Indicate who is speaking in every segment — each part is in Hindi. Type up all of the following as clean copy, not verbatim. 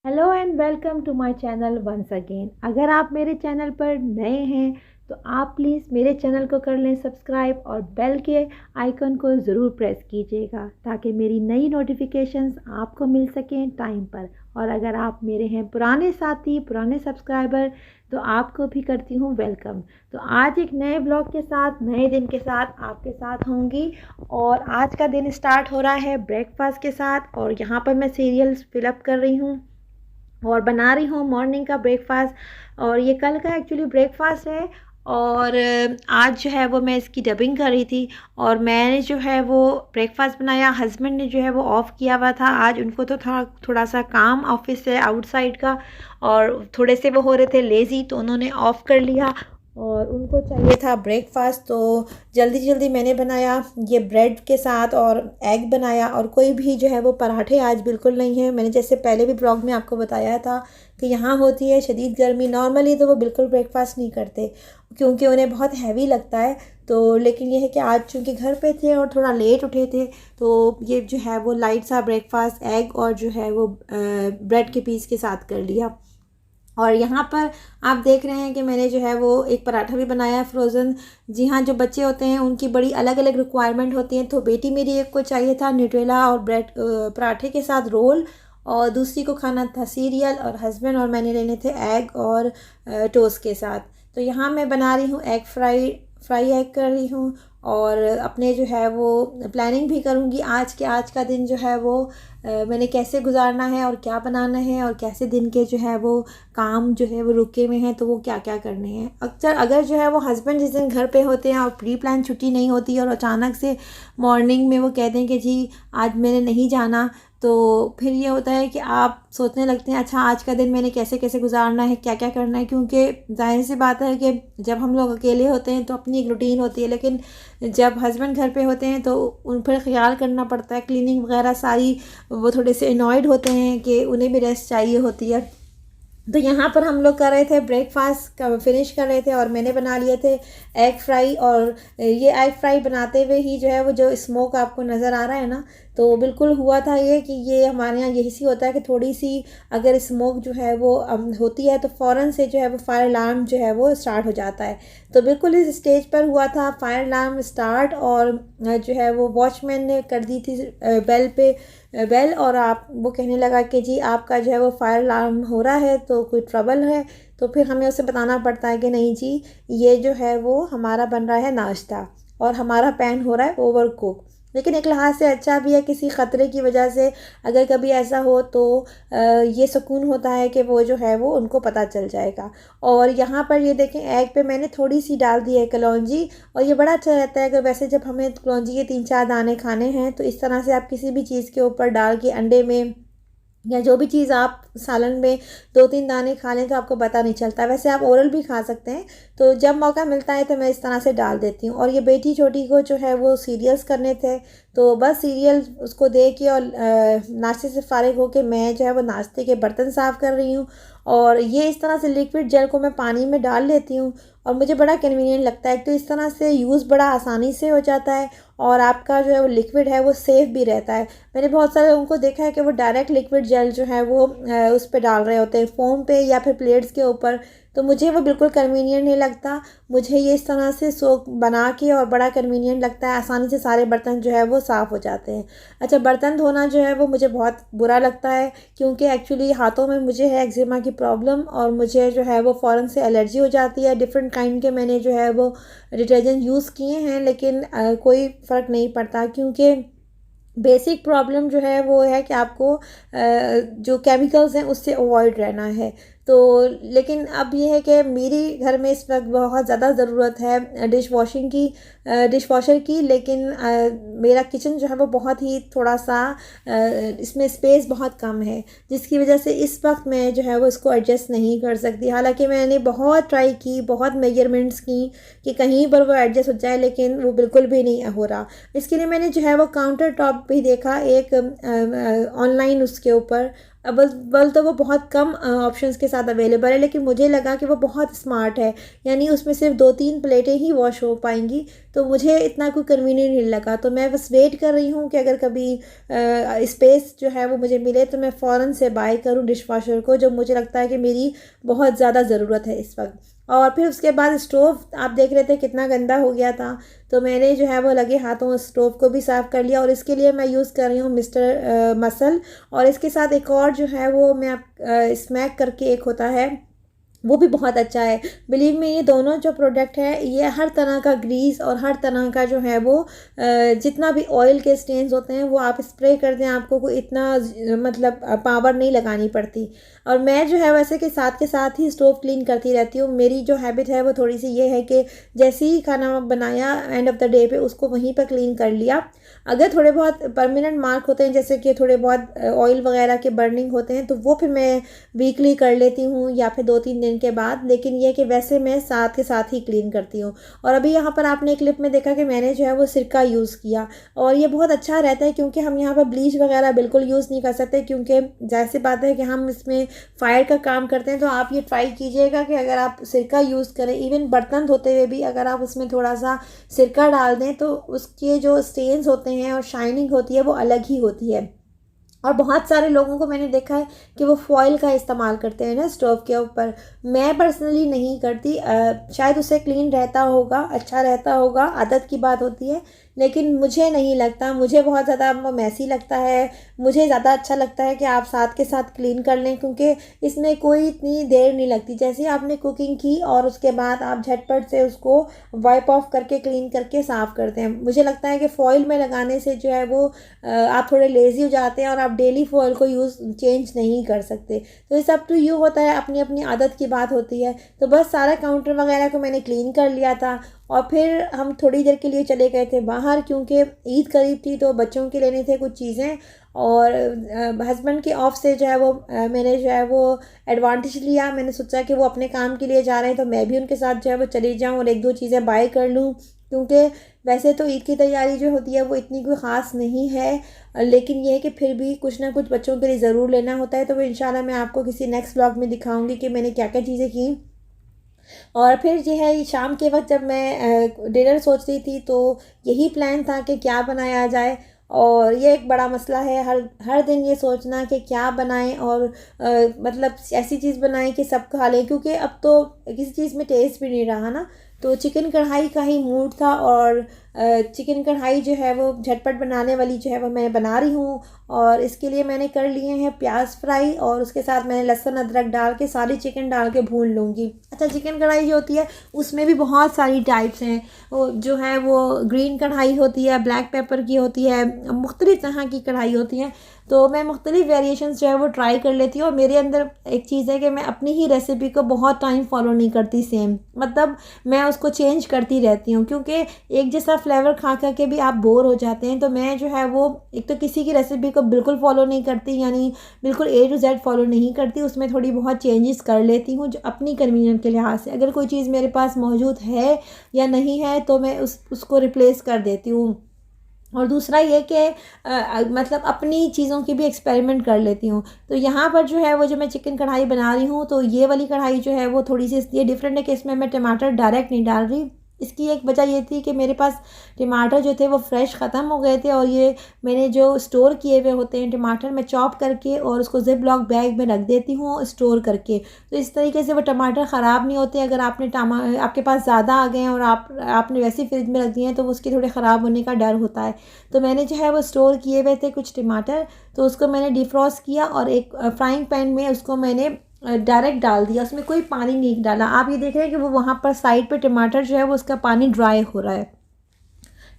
Speaker 1: Hello and welcome to my channel once again. अगर आप मेरे चैनल पर नए हैं तो आप प्लीज़ मेरे चैनल को कर लें सब्सक्राइब और बेल के आइकन को ज़रूर प्रेस कीजिएगा ताकि मेरी नई नोटिफिकेशंस आपको मिल सकें टाइम पर। और अगर आप मेरे हैं पुराने साथी, पुराने सब्सक्राइबर, तो आपको भी करती हूँ वेलकम। तो आज एक नए ब्लॉग के साथ, नए दिन के साथ आपके साथ होंगी। और आज का दिन स्टार्ट हो रहा है ब्रेकफास्ट के साथ, और यहाँ पर मैं सीरियल्स फिलअप कर रही हूँ और बना रही हूँ मॉर्निंग का ब्रेकफास्ट। और ये कल का एक्चुअली ब्रेकफास्ट है। और आज जो है वो मैं इसकी डबिंग कर रही थी और मैंने जो है वो ब्रेकफास्ट बनाया। हस्बैंड ने जो है वो ऑफ़ किया हुआ था, आज उनको तो थोड़ा सा काम ऑफिस से आउटसाइड का, और थोड़े से वो हो रहे थे लेज़ी, तो उन्होंने ऑफ़ कर लिया और उनको चाहिए था ब्रेकफास्ट। तो जल्दी जल्दी मैंने बनाया ये ब्रेड के साथ, और एग बनाया। और कोई भी जो है वो पराठे आज बिल्कुल नहीं है। मैंने जैसे पहले भी ब्लॉग में आपको बताया था कि यहाँ होती है शदीद गर्मी, नॉर्मली तो वो बिल्कुल ब्रेकफास्ट नहीं करते क्योंकि उन्हें बहुत हैवी लगता है। तो लेकिन ये है कि आज चूँकि घर पे थे और थोड़ा लेट उठे थे, तो ये जो है वो लाइट सा ब्रेकफास्ट एग और जो है वो ब्रेड के पीस के साथ कर लिया। और यहाँ पर आप देख रहे हैं कि मैंने जो है वो एक पराठा भी बनाया है फ्रोज़न। जी हाँ, जो बच्चे होते हैं उनकी बड़ी अलग अलग रिक्वायरमेंट होती हैं। तो बेटी मेरी एक को चाहिए था न्यूट्रेला और ब्रेड पराठे के साथ रोल, और दूसरी को खाना था सीरियल, और हस्बैंड और मैंने लेने थे एग और टोस्ट के साथ। तो यहाँ मैं बना रही हूँ एग फ्राई एग कर रही हूँ। और अपने जो है वो प्लानिंग भी करूँगी आज का दिन जो है वो मैंने कैसे गुजारना है और क्या बनाना है, और कैसे दिन के जो है वो काम जो है वो रुके हुए हैं तो वो क्या क्या करने हैं। अक्सर अगर जो है वो हस्बैंड जिस दिन घर पे होते हैं और प्री प्लान छुट्टी नहीं होती और अचानक से मॉर्निंग में वो कहते हैं कि जी आज मैंने नहीं जाना, तो फिर ये होता है कि आप सोचने लगते हैं अच्छा आज का दिन मैंने कैसे कैसे गुजारना है, क्या क्या करना है। क्योंकि जाहिर सी बात है कि जब हम लोग अकेले होते हैं तो अपनी एक रूटीन होती है, लेकिन जब हस्बैंड घर पे होते हैं तो उन पर ख्याल करना पड़ता है, क्लीनिंग वगैरह सारी। वो थोड़े से अनॉयड होते हैं कि उन्हें भी रेस्ट चाहिए होती है। तो यहाँ पर हम लोग कर रहे थे ब्रेकफास्ट का फिनिश कर रहे थे, और मैंने बना लिए थे एग फ्राई। और ये एग फ्राई बनाते हुए ही जो है वो जो स्मोक आपको नज़र आ रहा है ना, तो बिल्कुल हुआ था ये कि ये हमारे यहाँ यही सी होता है कि थोड़ी सी अगर स्मोक जो है वो होती है तो फ़ौरन से जो है वो फायर अलार्म जो है वो स्टार्ट हो जाता है। तो बिल्कुल इस स्टेज पर हुआ था फायर अलार्म स्टार्ट, और जो है वो वॉचमैन ने कर दी थी बेल पे बेल, और आप वो कहने लगा कि जी आपका जो है वो फायर अलार्म हो रहा है, तो कोई ट्रबल है। तो फिर हमें उसे बताना पड़ता है कि नहीं जी, ये जो है वो हमारा बन रहा है नाश्ता और हमारा पैन हो रहा है ओवर कुक। लेकिन एक लिहाज से अच्छा भी है, किसी ख़तरे की वजह से अगर कभी ऐसा हो तो ये सुकून होता है कि वो जो है वो उनको पता चल जाएगा। और यहाँ पर ये देखें एग पे मैंने थोड़ी सी डाल दी है कलौंजी, और ये बड़ा अच्छा रहता है कि वैसे जब हमें कलौंजी के 3-4 दाने खाने हैं तो इस तरह से आप किसी भी चीज़ के ऊपर डाल के, अंडे में या जो भी चीज़ आप सालन में 2-3 दाने खा लें तो आपको पता नहीं चलता। वैसे आप ओरल भी खा सकते हैं, तो जब मौका मिलता है तो मैं इस तरह से डाल देती हूँ। और ये बेटी छोटी को जो है वो सीरियल्स करने थे, तो बस सीरियल उसको दे के और नाश्ते से फ़ारिग होके मैं जो है वो नाश्ते के बर्तन साफ़ कर रही हूँ। और ये इस तरह से लिक्विड जेल को मैं पानी में डाल लेती हूँ, और मुझे बड़ा कन्वीनियंट लगता है। तो इस तरह से यूज़ बड़ा आसानी से हो जाता है, और आपका जो है वो लिक्विड है वो सेफ़ भी रहता है। मैंने बहुत सारे लोगों को देखा है कि वो डायरेक्ट लिक्विड जेल जो है वो उस पे डाल रहे होते हैं फ़ोम पे या फिर प्लेट्स के ऊपर, तो मुझे वो बिल्कुल कन्वीनियंट नहीं लगता। मुझे ये इस तरह से सोक बना के और बड़ा कन्वीनियंट लगता है, आसानी से सारे बर्तन जो है वो साफ़ हो जाते हैं। अच्छा, बर्तन धोना जो है वो मुझे बहुत बुरा लगता है, क्योंकि एक्चुअली हाथों में मुझे है एक्जिमा की प्रॉब्लम, और मुझे जो है वो फ़ौरन से एलर्जी हो जाती है। डिफरेंट काइंड के मैंने जो है वो डिटर्जेंट यूज़ किए हैं, लेकिन कोई फ़र्क नहीं पड़ता, क्योंकि बेसिक प्रॉब्लम जो है वो है कि आपको जो केमिकल्स हैं उससे अवॉइड रहना है। तो लेकिन अब ये है कि मेरी घर में इस वक्त बहुत ज़्यादा ज़रूरत है डिश वॉशर की, लेकिन मेरा किचन जो है वो बहुत ही थोड़ा सा इसमें स्पेस बहुत कम है, जिसकी वजह से इस वक्त मैं जो है वो इसको एडजस्ट नहीं कर सकती। हालांकि मैंने बहुत ट्राई की, बहुत मेजरमेंट्स की कि कहीं पर वो एडजस्ट हो जाए, लेकिन वो बिल्कुल भी नहीं हो रहा। इसके लिए मैंने जो है वो काउंटर टॉप भी देखा एक ऑनलाइन उसके ऊपर, अव्वल तो वो बहुत कम ऑप्शंस के साथ अवेलेबल है, लेकिन मुझे लगा कि वो बहुत स्मार्ट है, यानी उसमें सिर्फ 2-3 प्लेटें ही वॉश हो पाएंगी, तो मुझे इतना कोई कन्वीनियंट नहीं लगा। तो मैं बस वेट कर रही हूँ कि अगर कभी स्पेस जो है वो मुझे मिले तो मैं फ़ौरन से बाय करूँ डिश वॉशर को, जो मुझे लगता है कि मेरी बहुत ज़्यादा ज़रूरत है इस वक्त। और फिर उसके बाद स्टोव आप देख रहे थे कितना गंदा हो गया था, तो मैंने जो है वो लगे हाथों स्टोव को भी साफ़ कर लिया, और इसके लिए मैं यूज़ कर रही हूँ मिस्टर मसल। और इसके साथ एक और जो है वो मैं स्मैक करके एक होता है, वो भी बहुत अच्छा है। बिलीव में ये दोनों जो प्रोडक्ट है ये हर तरह का ग्रीस और हर तरह का जो है वो जितना भी ऑयल के स्टेन्स होते हैं वो आप स्प्रे कर दें, आपको कोई इतना मतलब पावर नहीं लगानी पड़ती। और मैं जो है वैसे के साथ ही स्टोव क्लीन करती रहती हूँ। मेरी जो हैबिट है वो थोड़ी सी ये है कि जैसे ही खाना बनाया एंड ऑफ द डे पे उसको वहीं पर क्लीन कर लिया। अगर थोड़े बहुत परमानेंट मार्क होते हैं, जैसे कि थोड़े बहुत ऑयल वगैरह के बर्निंग होते हैं, तो वो फिर मैं वीकली कर लेती हूँ या फिर 2-3 दिन के बाद। लेकिन ये कि वैसे मैं साथ के साथ ही क्लीन करती हूँ। और अभी यहाँ पर आपने क्लिप में देखा कि मैंने जो है वो सिरका यूज़ किया, और ये बहुत अच्छा रहता है क्योंकि हम यहाँ पर ब्लीच वगैरह बिल्कुल यूज़ नहीं कर सकते, क्योंकि जैसी बात है कि हम इसमें फायर का काम करते हैं। तो आप ये ट्राई कीजिएगा कि अगर आप सिरका यूज़ करें, इवन बर्तन धोते हुए भी अगर आप उसमें थोड़ा सा सिरका डाल दें तो उसके जो स्टेन्स होते हैं और शाइनिंग होती है वो अलग ही होती है। और बहुत सारे लोगों को मैंने देखा है कि वो फॉयल का इस्तेमाल करते हैं ना स्टोव के ऊपर। मैं पर्सनली नहीं करती, शायद उससे क्लीन रहता होगा, अच्छा रहता होगा, आदत की बात होती है, लेकिन मुझे नहीं लगता, मुझे बहुत ज़्यादा मैसी लगता है। मुझे ज़्यादा अच्छा लगता है कि आप साथ के साथ क्लीन कर लें, क्योंकि इसमें कोई इतनी देर नहीं लगती। जैसे आपने कुकिंग की और उसके बाद आप झटपट से उसको वाइप ऑफ करके क्लीन करके साफ़ करते हैं। मुझे लगता है कि फॉयल में लगाने से जो है वो आप थोड़े लेज़ी हो जाते हैं और आप डेली फॉयल को चेंज नहीं कर सकते। तो ये सब तो यू होता है, अपनी अपनी आदत की बात होती है। तो बस सारा काउंटर वगैरह को मैंने क्लीन कर लिया था, और फिर हम थोड़ी देर के लिए चले गए थे बाहर, क्योंकि ईद करीब थी तो बच्चों के लेने थे कुछ चीज़ें। और हस्बैंड के ऑफ से जो है वो मैंने जो है वो एडवांटेज लिया। मैंने सोचा कि वो अपने काम के लिए जा रहे हैं तो मैं भी उनके साथ जो है वो चली जाऊँ और 1-2 चीज़ें बाय कर लूँ, क्योंकि वैसे तो ईद की तैयारी जो होती है वो इतनी कोई ख़ास नहीं है, लेकिन ये है कि फिर भी कुछ ना कुछ बच्चों के लिए ज़रूर लेना होता है। तो वो इंशाल्लाह मैं आपको किसी नेक्स्ट व्लॉग में दिखाऊंगी कि मैंने क्या क्या चीज़ें की। और फिर जो है शाम के वक्त जब मैं डिनर सोच रही थी तो यही प्लान था कि क्या बनाया जाए। और ये एक बड़ा मसला है, हर हर दिन ये सोचना कि क्या बनाएं, और मतलब ऐसी चीज़ बनाएं कि सब खा लें, क्योंकि अब तो किसी चीज़ में टेस्ट भी नहीं रहा ना। तो चिकन कढ़ाई का ही मूड था, और चिकन कढ़ाई जो है वो झटपट बनाने वाली जो है वो मैं बना रही हूँ। और इसके लिए मैंने कर लिए हैं प्याज फ्राई, और उसके साथ मैंने लहसुन अदरक डाल के सारी चिकन डाल के भून लूँगी। अच्छा, चिकन कढ़ाई जो होती है उसमें भी बहुत सारी टाइप्स हैं। वो जो है वो ग्रीन कढ़ाई होती है, ब्लैक पेपर की होती है, मुख्तलिफ़ तरह की कढ़ाई होती है। तो मैं मुख्तलिफ़ वेरिएशंस जो है वो ट्राई कर लेती हूँ। और मेरे अंदर एक चीज़ है कि मैं अपनी ही रेसिपी को बहुत टाइम फॉलो नहीं करती सेम, मतलब मैं उसको चेंज करती रहती हूँ, क्योंकि एक जैसा फ्लेवर खा खा के भी आप बोर हो जाते हैं। तो मैं जो है वो एक तो किसी की रेसिपी को बिल्कुल फॉलो नहीं करती, यानी बिल्कुल A to Z फॉलो नहीं करती, उसमें थोड़ी बहुत चेंजेस कर लेती हूँ जो अपनी कन्वीनियंस के लिहाज से। अगर कोई चीज़ मेरे पास मौजूद है या नहीं है तो मैं उसको रिप्लेस कर देती हूँ। और दूसरा ये कि मतलब अपनी चीज़ों की भी एक्सपेरिमेंट कर लेती हूँ। तो यहाँ पर जो है वो जो मैं चिकन कढ़ाई बना रही हूँ, तो ये वाली कढ़ाई जो है वो थोड़ी सी इसलिए डिफरेंट है कि इसमें मैं टमाटर डायरेक्ट नहीं डाल रही। इसकी एक वजह ये थी कि मेरे पास टमाटर जो थे वो फ्रेश ख़त्म हो गए थे, और ये मैंने जो स्टोर किए हुए होते हैं टमाटर, मैं चॉप करके और उसको जिप लॉक बैग में रख देती हूँ स्टोर करके। तो इस तरीके से वो टमाटर ख़राब नहीं होते। अगर आपके पास ज़्यादा आ गए हैं और आपने वैसे ही फ्रिज में रख दिए हैं तो वो उसके थोड़े ख़राब होने का डर होता है। तो मैंने जो है वो स्टोर किए हुए थे कुछ टमाटर, तो उसको मैंने डिफ्रॉस्ट किया और एक फ्राइंग पैन में उसको मैंने डायरेक्ट डाल दिया, उसमें कोई पानी नहीं डाला। आप ये देख रहे हैं कि वो वहाँ पर साइड पे टमाटर जो है वो उसका पानी ड्राई हो रहा है,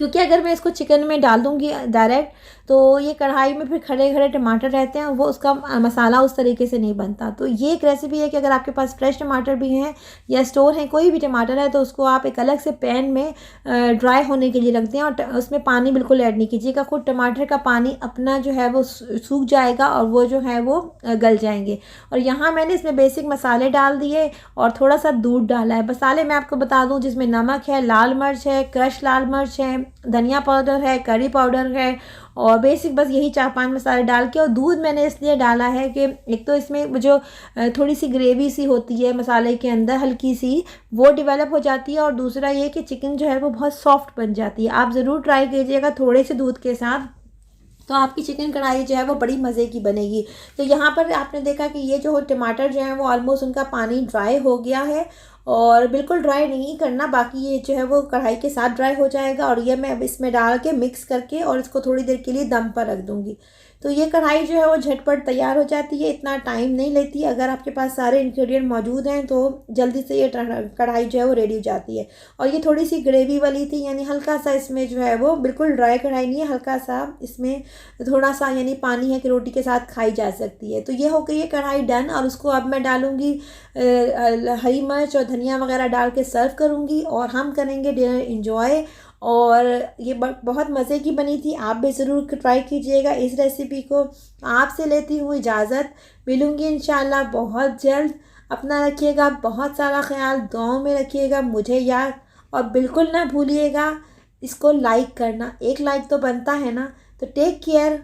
Speaker 1: क्योंकि अगर मैं इसको चिकन में डाल दूँगी डायरेक्ट तो ये कढ़ाई में फिर खड़े खड़े टमाटर रहते हैं, वो उसका मसाला उस तरीके से नहीं बनता। तो ये एक रेसिपी है कि अगर आपके पास फ्रेश टमाटर भी हैं या स्टोर हैं, कोई भी टमाटर है, तो उसको आप एक अलग से पैन में ड्राई होने के लिए रख दें, और उसमें पानी बिल्कुल ऐड नहीं कीजिएगा। खुद टमाटर का पानी अपना जो है वो सूख जाएगा और वो जो है वो गल जाएंगे। और यहाँ मैंने इसमें बेसिक मसाले डाल दिए और थोड़ा सा दूध डाला है। मसाले मैं आपको बता दूँ, जिसमें नमक है, लाल मिर्च है, क्रश लाल मिर्च है, धनिया पाउडर है, करी पाउडर है, और बेसिक बस यही 4-5 मसाले डाल के, और दूध मैंने इसलिए डाला है कि एक तो इसमें जो थोड़ी सी ग्रेवी सी होती है मसाले के अंदर हल्की सी, वो डेवलप हो जाती है, और दूसरा ये कि चिकन जो है वो बहुत सॉफ्ट बन जाती है। आप ज़रूर ट्राई कीजिएगा थोड़े से दूध के साथ, तो आपकी चिकन कढ़ाई जो है वो बड़ी मज़े की बनेगी। तो यहाँ पर आपने देखा कि ये जो टमाटर जो है वो ऑलमोस्ट उनका पानी ड्राई हो गया है, और बिल्कुल ड्राई नहीं करना, बाकी ये जो है वो कढ़ाई के साथ ड्राई हो जाएगा। और ये मैं अब इसमें डाल के मिक्स करके और इसको थोड़ी देर के लिए दम पर रख दूँगी। तो ये कढ़ाई जो है वो झटपट तैयार हो जाती है, इतना टाइम नहीं लेती। अगर आपके पास सारे इंग्रेडिएंट मौजूद हैं तो जल्दी से ये कढ़ाई जो है वो रेडी हो जाती है। और ये थोड़ी सी ग्रेवी वाली थी, यानी हल्का सा इसमें जो है वो बिल्कुल ड्राई कढ़ाई नहीं है, हल्का सा इसमें थोड़ा सा यानी पानी है कि रोटी के साथ खाई जा सकती है। तो ये हो गई है कढ़ाई डन, और उसको अब मैं डालूँगी हरी मिर्च और धनिया वगैरह डाल के सर्व करूँगी, और हम करेंगे डिनर इंजॉय। और ये बहुत मज़े की बनी थी, आप भी ज़रूर ट्राई कीजिएगा इस रेसिपी को। आपसे लेती हूँ इजाज़त, मिलूँगी इंशाल्लाह बहुत जल्द। अपना रखिएगा बहुत सारा ख्याल, दुआओं में रखिएगा मुझे याद, और बिल्कुल ना भूलिएगा इसको लाइक करना, एक लाइक तो बनता है ना। तो टेक केयर।